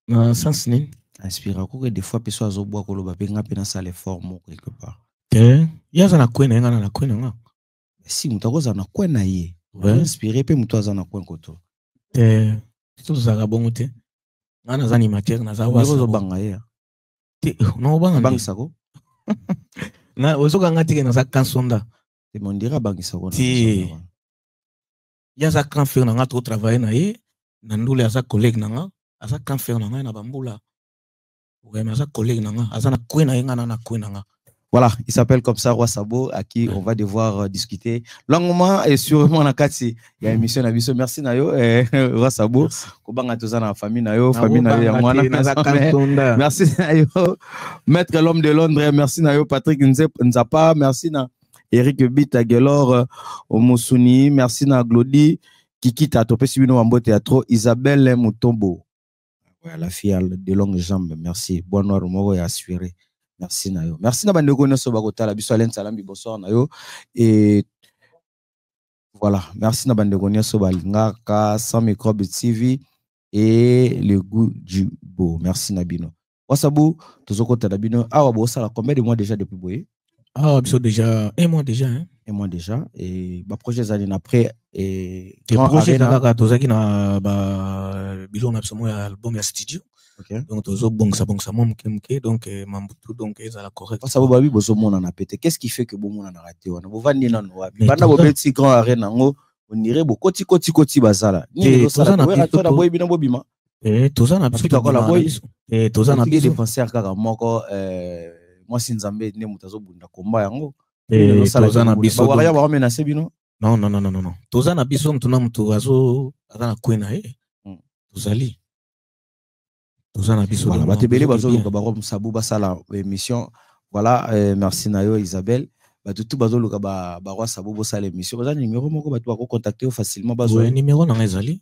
Speaker 1: na sens nini
Speaker 2: inspirako que des fois peso azobwa ko loba pe ngape na sale forme quelque part
Speaker 1: te yaza na kwena ngana na kwena nga
Speaker 2: si mutakoza na kwena ye inspiré pe muto azana kwen koto
Speaker 1: te tout ça bongo te ngana za animateur na za wasa
Speaker 2: zo banga ye
Speaker 1: te no banga
Speaker 2: bangisa ko
Speaker 1: na ozoka ngati ke na za kansonda
Speaker 2: te mondira bangisa ko
Speaker 1: ti ya za kan faire na nga to travailler na ye na ndule aza collègue na nga aza kan faire na nga na bambula ouais mais aza collègue na nga aza na kwena ye ngana na kwena nga.
Speaker 2: Voilà, il s'appelle comme ça Roi Sabo, à qui on va devoir discuter longuement et sûrement na kati. Il y a une émission na biso. Merci Nayo, Roi Sabo. Kobanga toza na famille Nayo, famille Nayo ya mwana. Merci Nayo, Maître l'homme de Londres. Merci Nayo, Patrick Nzapa. Merci na Eric Bita Gelor Omosuni, merci na Glody Kiki Tatopé Sibino Mambo Théâtre, Isabelle Mutombo. Ouais, la fille de longues jambes, merci. Bon noir Moro et assuré. Merci Nayo. Merci na bandeko nyonso bakota la biso Alain Salambi bonsoir Nayo et voilà, merci na bandeko nyonso balingaka sans microbe TV et le goût du beau. Merci Nabino. Wasabou, tozokota Nabino. Ah ouais, ça la combien de mois déjà depuis Boye?
Speaker 1: Ah, déjà 1 mois déjà hein.
Speaker 2: 1 mois déjà et ba projet années après et
Speaker 1: grand projet kaka tozaki na ba bilon absolument ya album ya studio.
Speaker 2: OK.
Speaker 1: Donc tozo bongsa mo mke donc mambutu donc ezala correct.
Speaker 2: Ça va bozo mona na pété. Qu'est-ce qui fait que bon mona na raté wana? Bo vandi na no wapi? Banda bo beti grand arena ngo on dirait bo koti bazala. Ni
Speaker 1: toza na
Speaker 2: biso na boy bina bobima.
Speaker 1: Toza na biso
Speaker 2: la boy.
Speaker 1: Toza na biso
Speaker 2: défenseur kaka moko moi Sinzambe ne mutazo bunda komba yango.
Speaker 1: Toza na biso
Speaker 2: ba ba menacer bino.
Speaker 1: Non. Toza na biso mtuna mtu azo azana kwena tozali. Toza na biso
Speaker 2: voilà batebele bazo luka ba rom sabu basala émission. Voilà, merci Nayo Isabelle. Tout bazo luka ba roi sabu bosala émission. Baza numéro moko batu ba contacter facilement bazo.
Speaker 1: Ouais, numéro na ezali.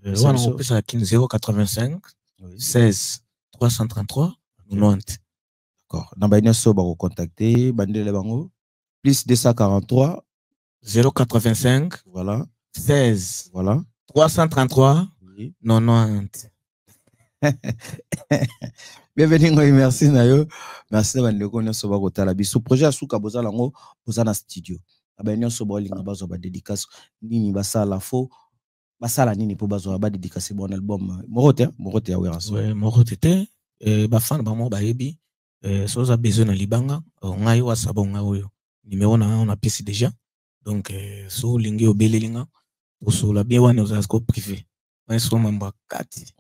Speaker 1: Wana on peut ça 085 16 333 90.
Speaker 2: D'accord. Dans ba nyonso ba contacter bandele bango plus 243
Speaker 1: 085
Speaker 2: voilà
Speaker 1: 16
Speaker 2: voilà
Speaker 1: 333
Speaker 2: oui.
Speaker 1: 90.
Speaker 2: Bienvenue, merci Nayo. Merci de bandeko nyonso ba kotala biso projet asuka boza lango boza na studio. Aba nyonso ba linga bazo ba dédicace nini basala fo basala nini po bazo ba dédicace bon album Morote ya Weras.
Speaker 1: Ouais, Morote te ba fan ba mo ba yebi soza besoin na libanga ngai wa sabonga oyo. Numéro na on a pisi déjà. Donc so lingi obele linga so la bien wana ozasko privé. Mais so mamba kati.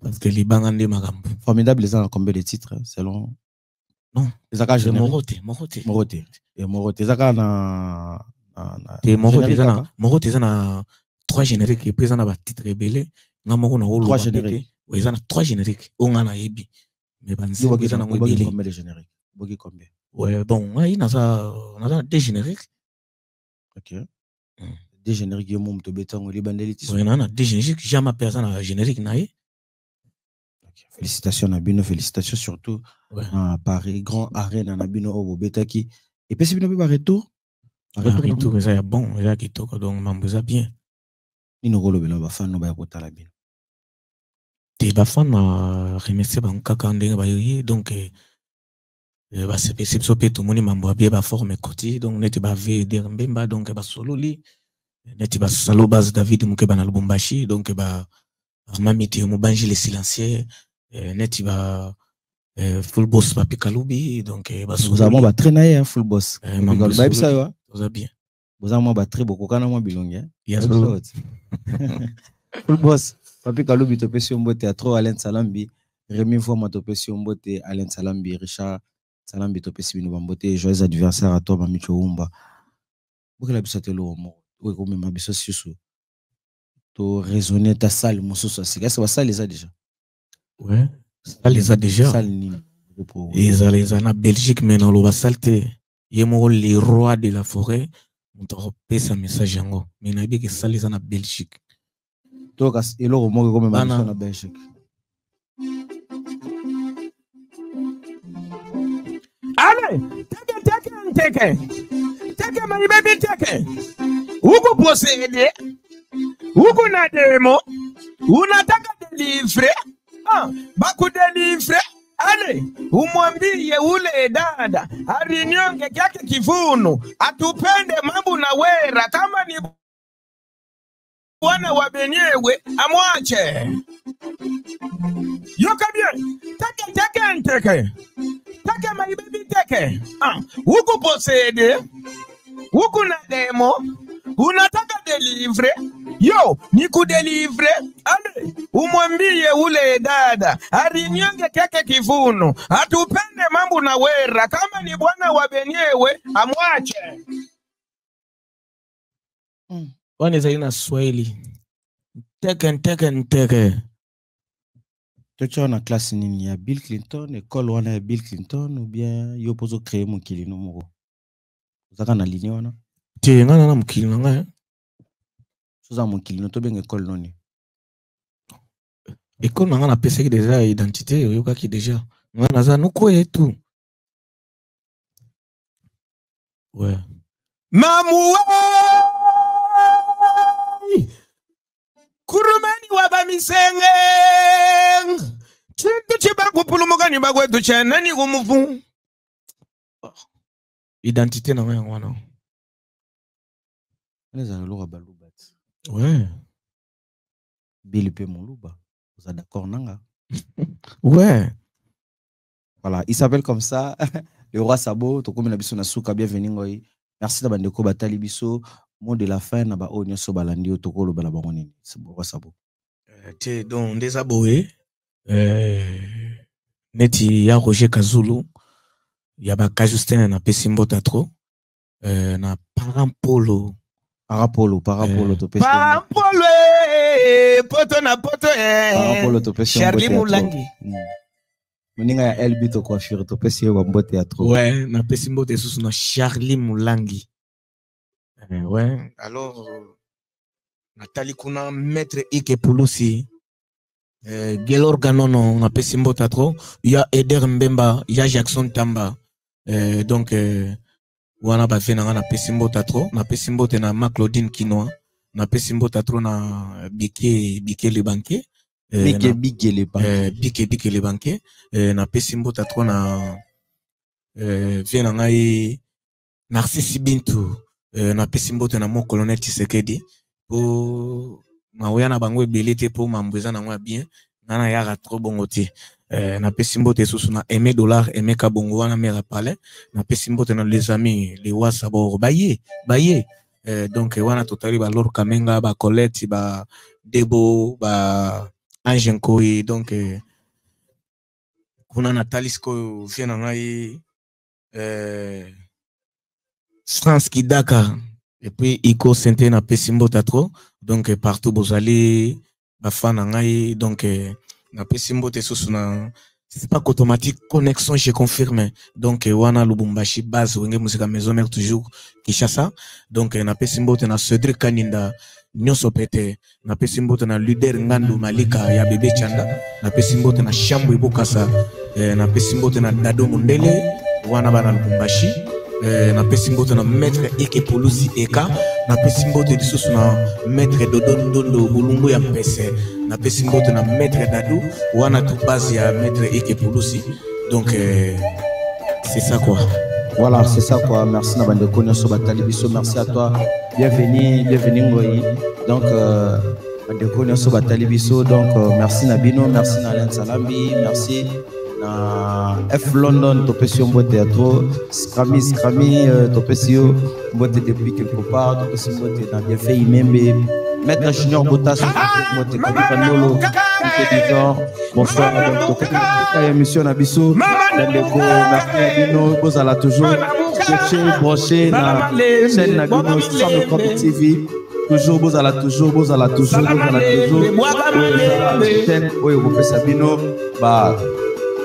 Speaker 1: Parce que les bangs de magambo.
Speaker 2: Formidable, les gens ont combien de titres selon.
Speaker 1: Non,
Speaker 2: les accords
Speaker 1: Morote.
Speaker 2: Et Morote, les accords na.
Speaker 1: Morote, ils ont 3 génériques et puis ils ont un titre rebelle. N'a pas
Speaker 2: 3 génériques.
Speaker 1: Oui, ils ont 3 génériques. On en a ébi. Mais ben
Speaker 2: c'est ils ont combien de génériques? Combien?
Speaker 1: Ouais, bon, il y a 2 génériques.
Speaker 2: OK. 2 génériques, il y a mon béton, les bandelitis.
Speaker 1: Oui, il y a 2 génériques. Jamais personne a générique naïe.
Speaker 2: Félicitations Nabino, félicitations surtout à Paris, grand arène à Nabino au Betaki. Et puis c'est bien un retour.
Speaker 1: Retour, ça y est bon, il y a qui toque donc m'embousa bien.
Speaker 2: Il nous roule bien, fan no ba kota la bin.
Speaker 1: Des bafan a remercié ba kaka ndenge ba yoyi donc ba c'est sopé tout monde m'emboa bien ba forme côté donc net ba ve der mbemba donc ba solo li net ba salo base David Mukeba na Lubumbashi donc ba mamiti mo banji les silencieux net ba full boss Papi Kalubi donc ba
Speaker 2: vous avons ba traîner hein full boss
Speaker 1: ba bisa yo ça bien
Speaker 2: vous avez ba très beaucoup kana mo bilongi
Speaker 1: yes
Speaker 2: full boss Papi Kalubi to pesi mbote à trop Alain Salambi Rémi Foma to pesi mbote Alain Salambi Richard Salambi to pesi bino mbote joyeux anniversaire à toi Mamicho Umba bokela bisa telo mo we ko mema biso sisu to raisonner ta salle mosusu c'est ça ça les a déjà.
Speaker 1: Ouais, ça les a déjà. Et ça les a en Belgique mais dans le salte yemo les rois de la forêt on te repère sa message yango mais na bi que ça les a en Belgique.
Speaker 2: Donc et là mo ko mema biso na Belgique.
Speaker 3: Allez, take my baby take. Uko posede. Uko na demo. Unataka delivery. Bakudelivre. Ale, umwambie ule dada alinyonge kyake kivuno atupende mambo na wera kama ni bwana wa benyewe amwache. Yoka bien. Take my baby take. Huku posede. Huku na demo. Unataka delivre. Yo, niku delivre. Ale, umwambie ule dada alinyonge kyake kivuno atupende mambo na wera kama ni bwana wa benyewe amwache.
Speaker 1: Wana zaina Swahili. Teke.
Speaker 2: Tu as classe nini ya Bill Clinton, école wana ya Bill Clinton ou bien yo pozo créer mon kili no moko. ozaka na ligne wana
Speaker 1: te nga na mokili na ngai
Speaker 2: soza mokili no to benga école noni
Speaker 1: école na nga napesaki déjà identité oyokaki déjà nga naza nokoye tout ouais
Speaker 3: mamuwa kurumani wabamisenge chintu chibakupulumukani bakwetu chanani kumuvu
Speaker 1: identité na nga yango wana
Speaker 2: ezala loka baluba
Speaker 1: ouais
Speaker 2: bili pe moluba vous êtes d'accord nanga
Speaker 1: ouais
Speaker 2: voilà il s'appelle comme ça le roi Sabo tokomi na biso na suka bienvenue ngoi merci na bandeko batali biso mot de la fin na ba onyo so balandi o tokolo bala bango nini c'est le roi Sabo
Speaker 1: te donc ndeza boye neti ya Roger Kazulu ya ba Kajustin na pesi mbota trop na Parampolo
Speaker 2: to pesi
Speaker 3: Parampolo poto na poto
Speaker 2: Parampolo to pesi
Speaker 3: Charlie Mulangi
Speaker 2: Moninga ya LB to coiffure to pesi wa mbote ya trop
Speaker 1: ouais na pesi mbote susu na Charlie Mulangi ouais alors Nathalie kuna maître Ike Pulusi Gelor Ganono na pesi mbota trop ya Eder Mbemba ya Jackson Tamba donc wana ba fe na pesi mbota trop na pesi mbote na ma Claudine Kinoa na pesi mbota trop na Bike le banquier
Speaker 2: Bike
Speaker 1: le banquier na pesi mbota trop na vie na ngai Narcisse Bintu na pesi mbote na mon colonel Tshisekedi po maoya na bango ebele te po mambweza na ngwa bien nana yaka trop bongo te na pesi mbote susu na Aimé Dollar Aimé Kabongo wana mera palais na pesi mbote na les amis les wasabo baye donc wana totali ba Lor Kamenga ba Colette ba Debo ba Angenkoi donc kuna Natalisco vient na ngai France Kidaka et puis Iko Sente na Pesimbo Tatro donc partout bozali ba fan ngai donc na Pesimbo te susuna c'est pas automatique connexion je confirme donc wana Lubumbashi base wenge musique maison mère toujours Kinshasa donc na Pesimbo te na Cedric Kaninda nyonso pete na Pesimbo te na Luder Ngandu Malika ya bébé Chanda na Pesimbo te na Shambu Ibukasa na Pesimbo te na Dado Mundele wana bana Lubumbashi na Pesimbote na maître Ike Polusi Eka na Pesimbote lisusu na maître Dodon Dondo Bulungu ya Pese na Pesimbote na maître Dadou wana tout base ya maître Ike Polusi donc c'est ça quoi
Speaker 2: voilà c'est ça quoi merci na bande konyo batali biso merci à toi bienvenue ngoi donc bande konyo batali biso donc merci na bino merci na Alain Salambi merci F London topesio mbote ya trop Scrami topesio mbote depuis quelque part topesio mbote na bien fait Imembe Maître Junior Botas mbote Kabikanolo bonsoir donc émission na biso ndeko merci bino bozala toujours branché na chaîne na bino Sam Cop TV toujours bozala toujours chaîne oyo bopesa bino ba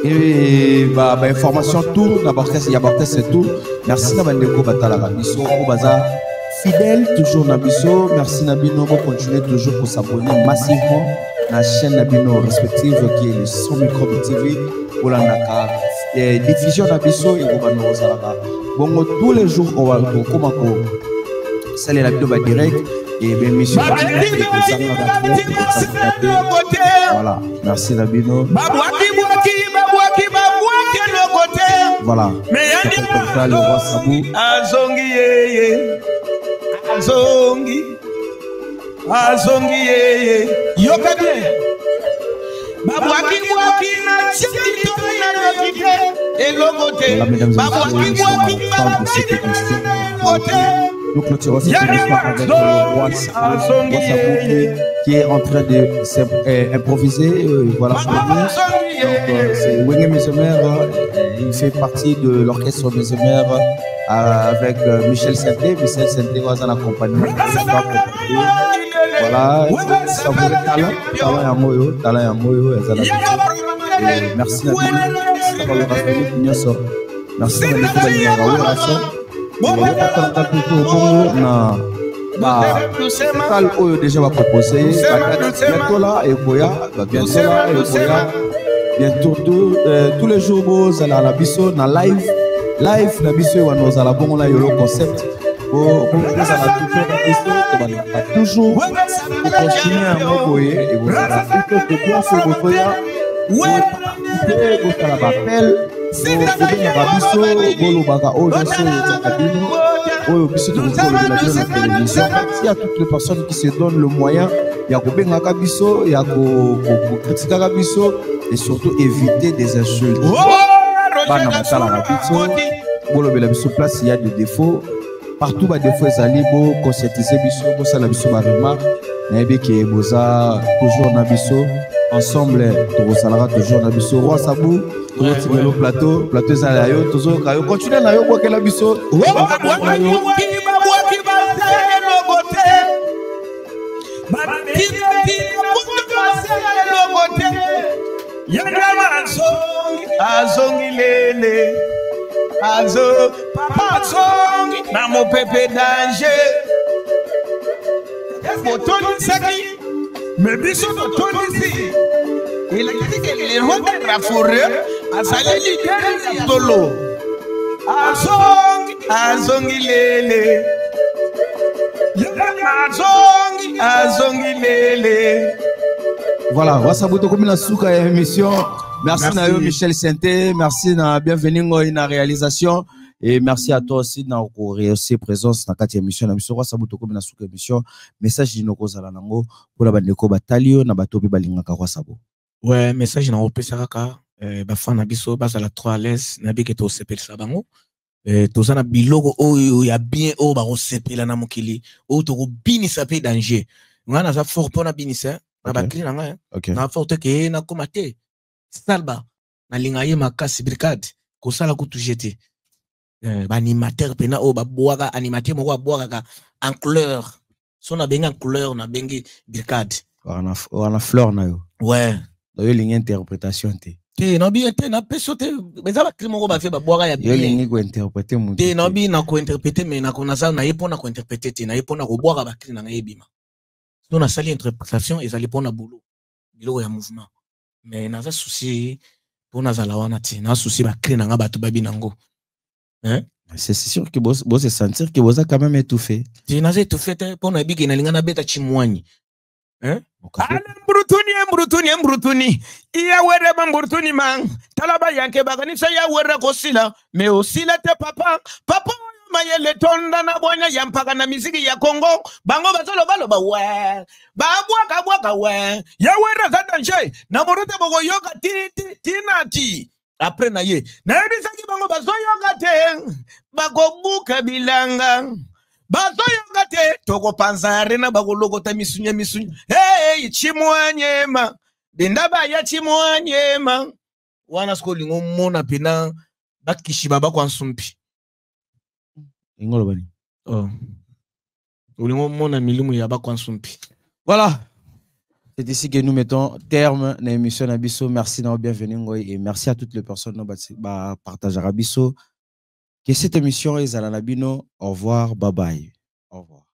Speaker 2: et bah information tout d'abord il y a c'est tout merci na bandeko batala biso ko baza fidèle toujours na biso merci na bino pour continuer toujours pour s'abonner massivement na chaîne na bino respective qui est le Son Microbe TV pour la naka diffusion na biso et ko bano salaka bongo tous les jours on va comment ko saler la vidéo direct et bien mission voilà merci na bino voilà
Speaker 3: mais
Speaker 2: comme ça le roi Sabou
Speaker 3: azongi yoka bien babwaki na chito na lotite elogote babwaki
Speaker 2: nous clôturons cette émission avec le roi Sabou qui est en train de improviser voilà c'est Wenge Mesemer il fait partie de l'orchestre Mesemer avec Michel Senté was en accompagnement voilà ça vous talent ya moyo merci déjà va proposer bientôt là et Boya bientôt là et Boya bientôt tous les jours vous allez à la biso na live la biso wa nous allons bon là yolo concept pour toujours continuer à m'envoyer et vous allez faire ce Boya vous allez appel merci à toutes les personnes qui se donnent le moyen et surtout éviter des insultes. Place, il y a des défauts. Partout, il y a des défauts. Conscientiser toujours ensemble, toujours Roi Sabou. Le plateau Zalayo, toujours continuez à yo boire la biso. Il a dit que les rois de la forêt a salé l'idée de Tolo. Azongilele. Voilà, Wasabuto comme la souka émission. Merci Nayo Michel Santé, merci na bienvenue dans la réalisation et merci à toi aussi na aussi présence dans cette émission na biso Wasabuto comme la souka émission. Message dinoko zala nango pour la bandeko batalio na bato pe balingaka Wasabo.
Speaker 1: Ouais, message na opesa kaka bafana biso bazala 3 à l'aise na bike to sepelisa bango tozana biloko oyo ya bien o ba osepela na mokili o to binisa pe danger ngana za fort pona binisa na bakli na nga na fort ke na komate salba na linga ye makasi brigade ko sala ko tujete ba animateur pena o ba boaka animateur moko boaka en couleur sona benga en couleur na bengi brigade
Speaker 2: wana fleur na yo
Speaker 1: ouais
Speaker 2: yo linga interprétation te
Speaker 1: non bien te na pesote mais ça va crimo ko ba fait ba boaka ya bien
Speaker 2: yo linga ko interpréter mu
Speaker 1: te non bien na ko interpréter mais na ko na ça na yepona ko interpréter te na yepona ko boaka ba kri na yebima donc na sali interprétation et ça pona boulot biloko ya mouvement mais na za souci pona za la wana ti na souci ba kri na nga bato babi nango hein
Speaker 2: c'est sûr que boss se sentir que boss a quand même étouffé
Speaker 1: ti na za étouffé te pona bigi na linga na beta chimwani hein Mbrutuni iya were mbrutuni man talaba yanke bagani sa ya were ko sila mais aussi la te papa mayele tonda na bonya yampaka na miziki ya Congo bango bazolo baloba we babwaka we ya were za danger na morute bogo yoka tinati après na ye na ebisaki bango bazoyoka te bakobuka bilanga bazoyoka te toko panzare na bakolokota misunya hey chimwanyema bendaba ya chimwanyema wana skolingo mona pena bakishiba bakwa nsumpi
Speaker 2: ingolo bani
Speaker 1: oh olingo mona milimu ya bakwa nsumpi.
Speaker 2: Voilà, c'est ici que nous mettons terme à l'émission Nabiso. Merci d'avoir bienvenue et merci à toutes les personnes qui partagent Rabiso. Que cette émission est à la Nabino. Au revoir, bye bye. Au revoir.